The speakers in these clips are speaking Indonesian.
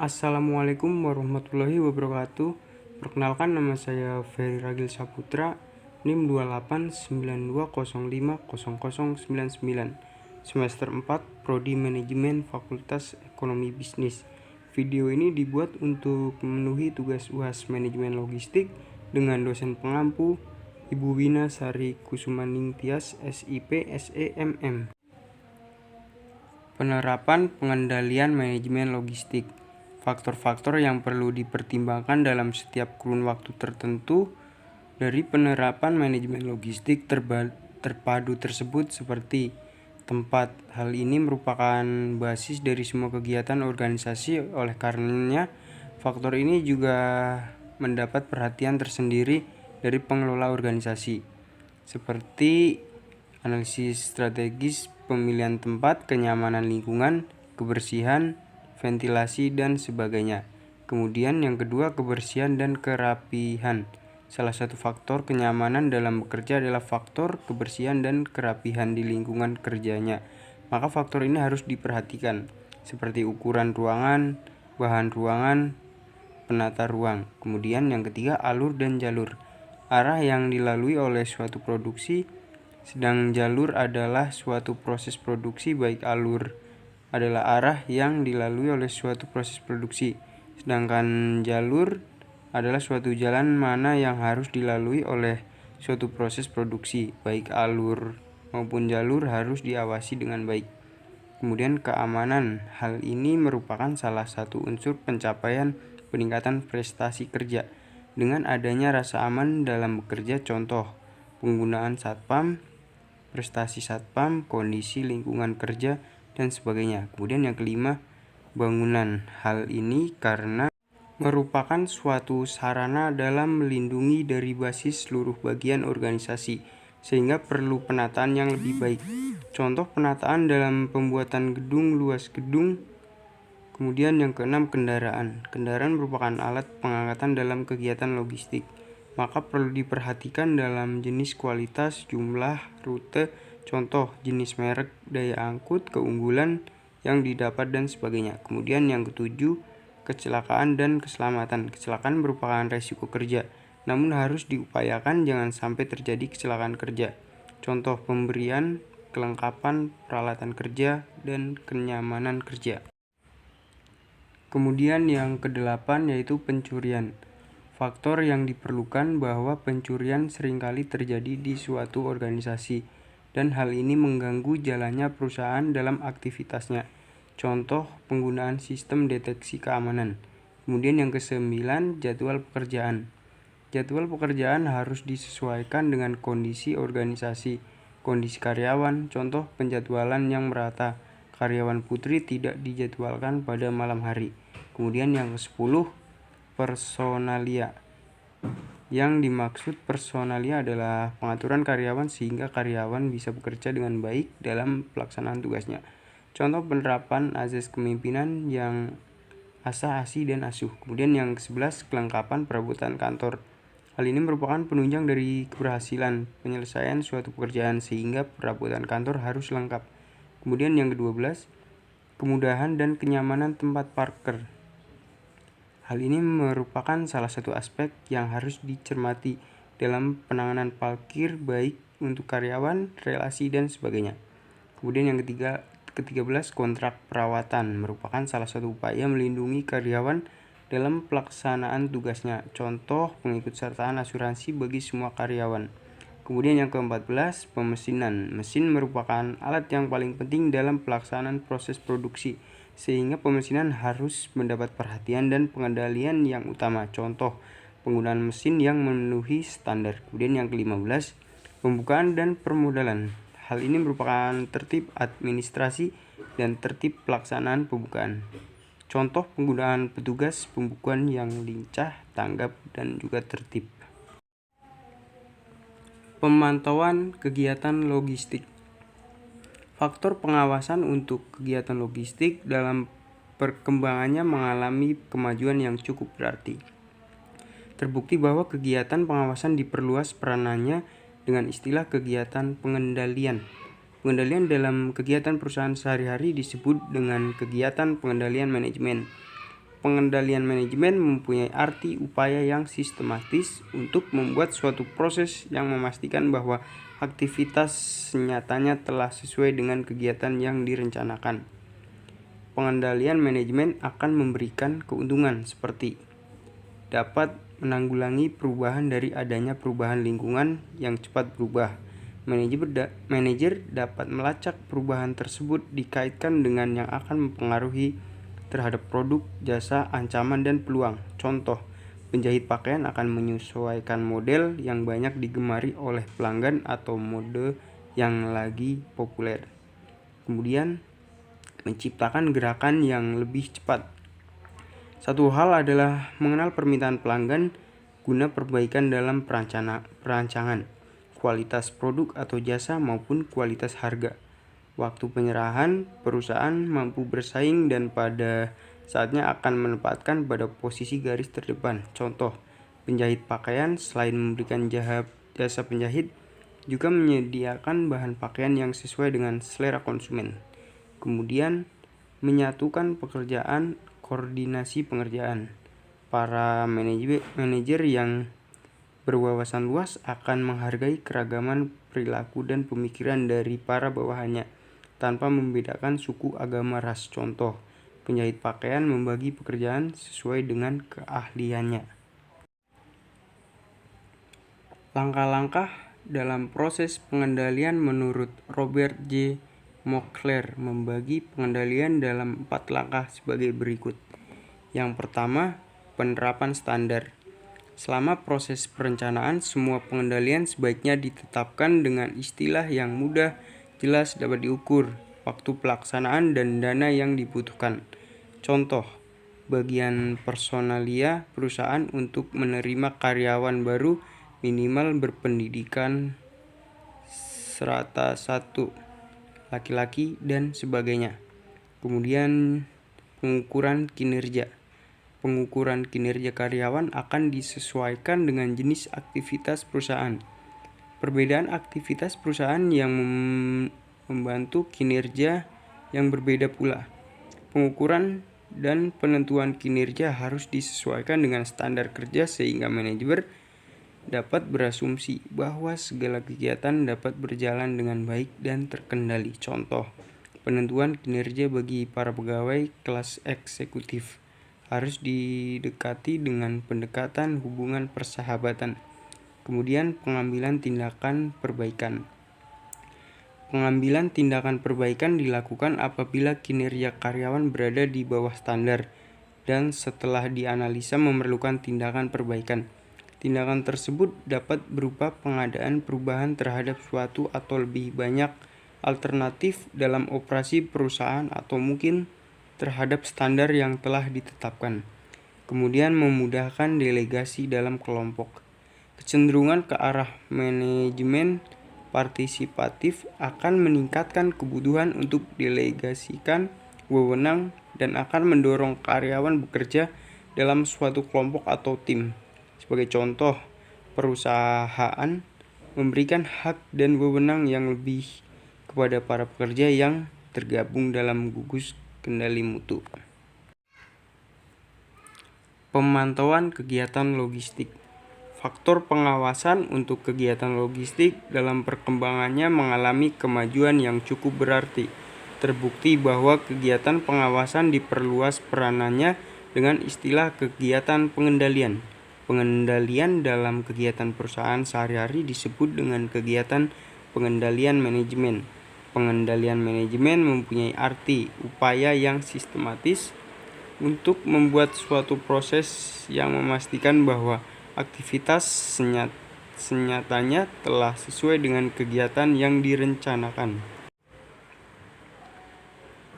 Assalamualaikum warahmatullahi wabarakatuh. Perkenalkan, nama saya Ferry Ragil Saputra, NIM 2892050099, semester 4, Prodi Manajemen Fakultas Ekonomi Bisnis. Video ini dibuat untuk memenuhi tugas UAS Manajemen Logistik dengan dosen pengampu Ibu Wina Sari Kusumaning Tias, SIP, SEMM. Penerapan pengendalian manajemen logistik. Faktor-faktor yang perlu dipertimbangkan dalam setiap kurun waktu tertentu dari penerapan manajemen logistik terpadu tersebut seperti tempat. Hal ini merupakan basis dari semua kegiatan organisasi, oleh karenanya faktor ini juga mendapat perhatian tersendiri dari pengelola organisasi, seperti analisis strategis pemilihan tempat, kenyamanan lingkungan, kebersihan, ventilasi, dan sebagainya. Kemudian yang kedua, kebersihan dan kerapihan. Salah satu faktor kenyamanan dalam bekerja adalah faktor kebersihan dan kerapihan di lingkungan kerjanya. Maka faktor ini harus diperhatikan, seperti ukuran ruangan, bahan ruangan, penata ruang. Kemudian yang ketiga, alur dan jalur. Arah yang dilalui oleh suatu produksi, sedang jalur adalah suatu proses produksi, baik alur adalah arah yang dilalui oleh suatu proses produksi, sedangkan jalur adalah suatu jalan mana yang harus dilalui oleh suatu proses produksi, baik alur maupun jalur harus diawasi dengan baik. Kemudian keamanan, hal ini merupakan salah satu unsur pencapaian peningkatan prestasi kerja. Dengan adanya rasa aman dalam bekerja, contoh penggunaan satpam, prestasi satpam, kondisi lingkungan kerja, dan sebagainya. Kemudian yang kelima, bangunan. Hal ini karena merupakan suatu sarana dalam melindungi dari basis seluruh bagian organisasi, sehingga perlu penataan yang lebih baik. Contoh penataan dalam pembuatan gedung, luas gedung. Kemudian yang keenam, kendaraan. Kendaraan merupakan alat pengangkatan dalam kegiatan logistik, maka perlu diperhatikan dalam jenis, kualitas, jumlah, rute, contoh jenis, merek, daya angkut, keunggulan yang didapat, dan sebagainya. Kemudian yang ketujuh, kecelakaan dan keselamatan. Kecelakaan merupakan resiko kerja, namun harus diupayakan jangan sampai terjadi kecelakaan kerja. Contoh pemberian kelengkapan peralatan kerja dan kenyamanan kerja. Kemudian yang kedelapan yaitu pencurian. Faktor yang diperlukan bahwa pencurian seringkali terjadi di suatu organisasi, dan hal ini mengganggu jalannya perusahaan dalam aktivitasnya. Contoh penggunaan sistem deteksi keamanan. Kemudian yang kesembilan, jadwal pekerjaan. Jadwal pekerjaan harus disesuaikan dengan kondisi organisasi, kondisi karyawan. Contoh penjadwalan yang merata. Karyawan putri tidak dijadwalkan pada malam hari. Kemudian yang ke-10, personalia. Yang dimaksud personalia adalah pengaturan karyawan sehingga karyawan bisa bekerja dengan baik dalam pelaksanaan tugasnya. Contoh penerapan azas kepemimpinan yang asah, asih, dan asuh. Kemudian yang ke-11, kelengkapan perabotan kantor. Hal ini merupakan penunjang dari keberhasilan penyelesaian suatu pekerjaan sehingga perabotan kantor harus lengkap. Kemudian yang ke-12, kemudahan dan kenyamanan tempat parkir. Hal ini merupakan salah satu aspek yang harus dicermati dalam penanganan parkir, baik untuk karyawan, relasi, dan sebagainya. Kemudian yang ke-13, kontrak perawatan merupakan salah satu upaya melindungi karyawan dalam pelaksanaan tugasnya. Contoh pengikutsertaan asuransi bagi semua karyawan. Kemudian yang ke-14, pemesinan. Mesin merupakan alat yang paling penting dalam pelaksanaan proses produksi, sehingga pemesinan harus mendapat perhatian dan pengendalian yang utama. Contoh penggunaan mesin yang memenuhi standar. Kemudian yang ke-15, pembukaan dan permodalan. Hal ini merupakan tertib administrasi dan tertib pelaksanaan pembukaan. Contoh penggunaan petugas pembukuan yang lincah, tanggap, dan juga tertib. Pemantauan kegiatan logistik. Faktor pengawasan untuk kegiatan logistik dalam perkembangannya mengalami kemajuan yang cukup berarti. Terbukti bahwa kegiatan pengawasan diperluas peranannya dengan istilah kegiatan pengendalian. Pengendalian dalam kegiatan perusahaan sehari-hari disebut dengan kegiatan pengendalian manajemen. pengendalian manajemen mempunyai arti upaya yang sistematis untuk membuat suatu proses yang memastikan bahwa aktivitas nyatanya telah sesuai dengan kegiatan yang direncanakan. Pengendalian manajemen akan memberikan keuntungan seperti dapat menanggulangi perubahan dari adanya perubahan lingkungan yang cepat berubah. Manajer dapat melacak perubahan tersebut dikaitkan dengan yang akan mempengaruhi terhadap produk, jasa, ancaman, dan peluang. Contoh, penjahit pakaian akan menyesuaikan model yang banyak digemari oleh pelanggan atau mode yang lagi populer. Kemudian, menciptakan gerakan yang lebih cepat. Satu hal adalah mengenal permintaan pelanggan guna perbaikan dalam perancangan, kualitas produk atau jasa maupun kualitas harga. Waktu penyerahan, perusahaan mampu bersaing dan pada saatnya akan menempatkan pada posisi garis terdepan. Contoh, penjahit pakaian selain memberikan jasa penjahit, juga menyediakan bahan pakaian yang sesuai dengan selera konsumen. Kemudian, menyatukan pekerjaan, koordinasi pengerjaan. Para manajer yang berwawasan luas akan menghargai keragaman perilaku dan pemikiran dari para bawahannya, tanpa membedakan suku, agama, ras. Contoh, penjahit pakaian membagi pekerjaan sesuai dengan keahliannya. Langkah-langkah dalam proses pengendalian menurut Robert J. Mockler membagi pengendalian dalam 4 langkah sebagai berikut. Yang pertama, penerapan standar. Selama proses perencanaan, semua pengendalian sebaiknya ditetapkan dengan istilah yang mudah, jelas, dapat diukur, waktu pelaksanaan, dan dana yang dibutuhkan. Contoh, bagian personalia perusahaan untuk menerima karyawan baru minimal berpendidikan strata 1, laki-laki, dan sebagainya. Kemudian, pengukuran kinerja. Pengukuran kinerja karyawan akan disesuaikan dengan jenis aktivitas perusahaan. Perbedaan aktivitas perusahaan yang membantu kinerja yang berbeda pula. Pengukuran dan penentuan kinerja harus disesuaikan dengan standar kerja sehingga manajer dapat berasumsi bahwa segala kegiatan dapat berjalan dengan baik dan terkendali. Contoh, penentuan kinerja bagi para pegawai kelas eksekutif harus didekati dengan pendekatan hubungan persahabatan. Kemudian, pengambilan tindakan perbaikan. Pengambilan tindakan perbaikan dilakukan apabila kinerja karyawan berada di bawah standar dan setelah dianalisa memerlukan tindakan perbaikan. Tindakan tersebut dapat berupa pengadaan perubahan terhadap suatu atau lebih banyak alternatif dalam operasi perusahaan atau mungkin terhadap standar yang telah ditetapkan. Kemudian memudahkan delegasi dalam kelompok. Kecenderungan ke arah manajemen partisipatif akan meningkatkan kebutuhan untuk delegasikan wewenang dan akan mendorong karyawan bekerja dalam suatu kelompok atau tim. Sebagai contoh, perusahaan memberikan hak dan wewenang yang lebih kepada para pekerja yang tergabung dalam gugus kendali mutu. Pemantauan kegiatan logistik. Faktor pengawasan untuk kegiatan logistik dalam perkembangannya mengalami kemajuan yang cukup berarti. Terbukti bahwa kegiatan pengawasan diperluas peranannya dengan istilah kegiatan pengendalian. Pengendalian dalam kegiatan perusahaan sehari-hari disebut dengan kegiatan pengendalian manajemen. Pengendalian manajemen mempunyai arti upaya yang sistematis untuk membuat suatu proses yang memastikan bahwa aktivitas senyatanya telah sesuai dengan kegiatan yang direncanakan.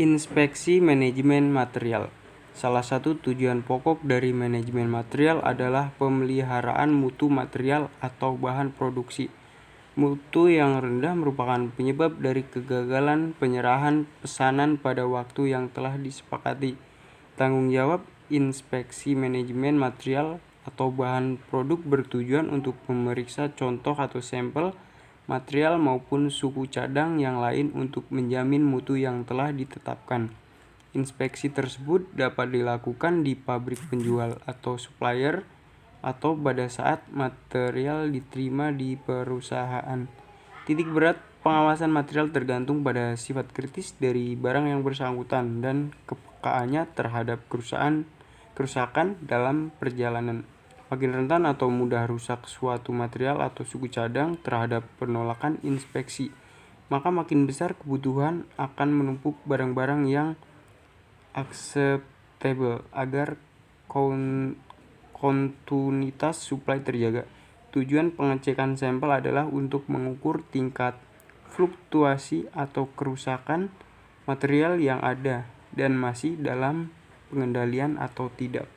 Inspeksi manajemen material. Salah satu tujuan pokok dari manajemen material adalah pemeliharaan mutu material atau bahan produksi. Mutu yang rendah merupakan penyebab dari kegagalan penyerahan pesanan pada waktu yang telah disepakati. Tanggung jawab inspeksi manajemen material atau bahan produk bertujuan untuk memeriksa contoh atau sampel material maupun suku cadang yang lain untuk menjamin mutu yang telah ditetapkan. Inspeksi tersebut dapat dilakukan di pabrik penjual atau supplier atau pada saat material diterima di perusahaan. Titik berat pengawasan material tergantung pada sifat kritis dari barang yang bersangkutan dan kepekaannya terhadap kerusakan dalam perjalanan. Makin rentan atau mudah rusak suatu material atau suku cadang terhadap penolakan inspeksi, maka makin besar kebutuhan akan menumpuk barang-barang yang acceptable agar kontinuitas supply terjaga. Tujuan pengecekan sampel adalah untuk mengukur tingkat fluktuasi atau kerusakan material yang ada dan masih dalam pengendalian atau tidak.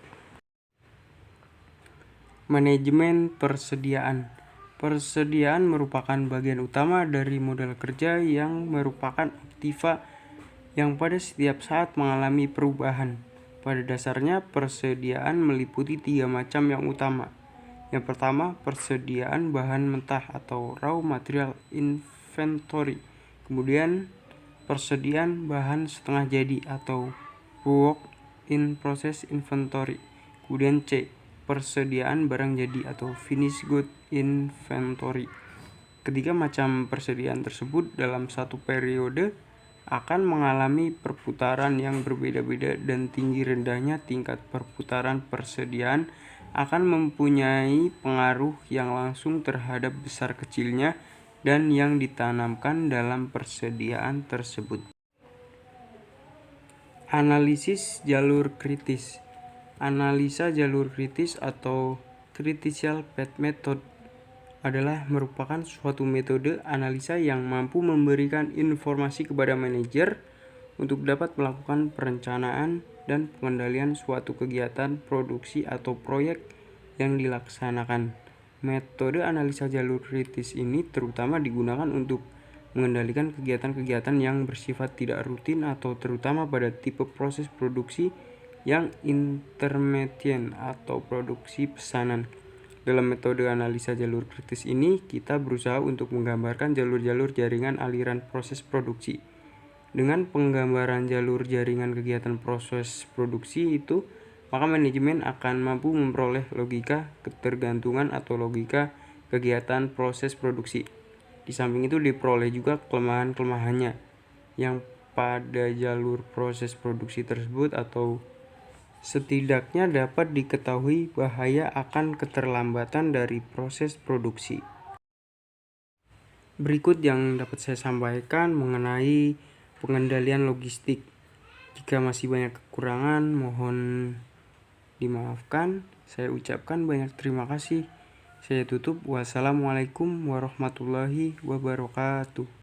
Manajemen persediaan. Persediaan merupakan bagian utama dari modal kerja yang merupakan aktiva yang pada setiap saat mengalami perubahan. Pada dasarnya, persediaan meliputi 3 macam yang utama. Yang pertama, persediaan bahan mentah atau raw material inventory. Kemudian, persediaan bahan setengah jadi atau work in process inventory. Kemudian C, persediaan barang jadi atau finished good inventory. Ketiga macam persediaan tersebut dalam satu periode akan mengalami perputaran yang berbeda-beda dan tinggi rendahnya tingkat perputaran persediaan akan mempunyai pengaruh yang langsung terhadap besar kecilnya dan yang ditanamkan dalam persediaan tersebut. Analisis jalur kritis. Analisa jalur kritis atau critical path method adalah merupakan suatu metode analisa yang mampu memberikan informasi kepada manajer untuk dapat melakukan perencanaan dan pengendalian suatu kegiatan produksi atau proyek yang dilaksanakan. Metode analisa jalur kritis ini terutama digunakan untuk mengendalikan kegiatan-kegiatan yang bersifat tidak rutin atau terutama pada tipe proses produksi yang intermittent atau produksi pesanan. Dalam metode analisa jalur kritis ini, kita berusaha untuk menggambarkan jalur-jalur jaringan aliran proses produksi. Dengan penggambaran jalur jaringan kegiatan proses produksi itu, maka manajemen akan mampu memperoleh logika ketergantungan atau logika kegiatan proses produksi. Di samping itu diperoleh juga kelemahan-kelemahannya yang pada jalur proses produksi tersebut atau setidaknya dapat diketahui bahaya akan keterlambatan dari proses produksi. Berikut yang dapat saya sampaikan mengenai pengendalian logistik. Jika masih banyak kekurangan, mohon dimaafkan. Saya ucapkan banyak terima kasih. Saya tutup. Wassalamualaikum warahmatullahi wabarakatuh.